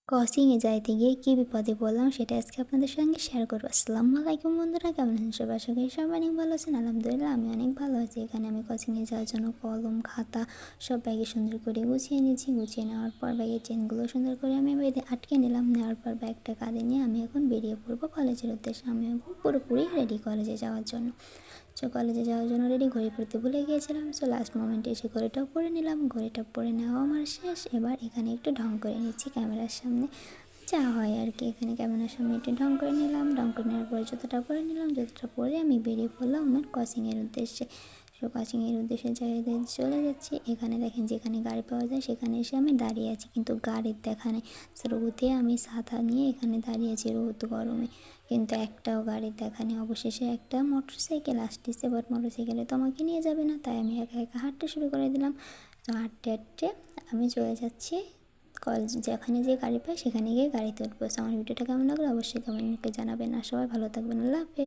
ক্রসিংয়ে যাইতে গিয়ে কী বিপদে পড়লাম সেটা আজকে আপনাদের সঙ্গে শেয়ার করবো। আসসালামু আলাইকুম বন্ধুরা, কেমন আছেন সবাই? আশা করি সবাই অনেক ভালো আছেন। আলহামদুলিল্লাহ আমি অনেক ভালো আছি। এখানে আমি ক্রসিংয়ে যাওয়ার জন্য কলম খাতা সব ব্যাগে সুন্দর করে গুছিয়ে নিয়েছি। গুছিয়ে নেওয়ার পর ব্যাগের চেনগুলো সুন্দর করে আমি বেঁধে আটকে নিলাম। নেওয়ার পর ব্যাগটা কাঁধে নিয়ে আমি এখন বেরিয়ে পড়বো কলেজের উদ্দেশ্যে। আমি পুরোপুরি রেডি কলেজে যাওয়ার জন্য। কলেজে যাওয়ার জন্য রেডি, ঘড়ি পরতে ভুলে গিয়েছিলাম। লাস্ট মোমেন্টে এসে ঘড়িটাও পরে নিলাম। ঘড়িটা পরে নেওয়া আমার শেষ। এবার এখানে একটু ঢং করে নিচ্ছি ক্যামেরার সামনে, যা হয় আর কি। এখানে ক্যামেরার সামনে একটু ঢং করে নিলাম। ঢং করে নেওয়ার পরে জুতোটা পরে নিলাম। জুতোটা পরে আমি বেরিয়ে পড়লাম আমার ক্রসিংয়ের উদ্দেশ্যে। ক্রসিংয়ের উদ্দেশ্যে জায়গায় চলে যাচ্ছি। এখানে দেখেন যেখানে গাড়ি পাওয়া যায় সেখানে এসে আমি দাঁড়িয়ে আছি, কিন্তু গাড়ির দেখা নেই। রোদে আমি ছাতা নিয়ে এখানে দাঁড়িয়ে আছি রোদ গরমে, কিন্তু একটাও গাড়ির দেখা নেই। অবশেষে একটা মোটরসাইকেল আসতেছে, বাট মোটরসাইকেলে তো আমাকে নিয়ে যাবে না, তাই আমি একা একা হাঁটতে শুরু করে দিলাম। তো হাঁটতে হাঁটতে আমি চলে যাচ্ছি কলেজ, যেখানে যে গাড়ি পাই সেখানে গিয়ে গাড়িতে উঠবো। আমার ভিডিওটা কেমন লাগলো অবশ্যই কমেন্টে জানাবেন। আর সবাই ভালো থাকবেন। আল্লাহ হাফেজ।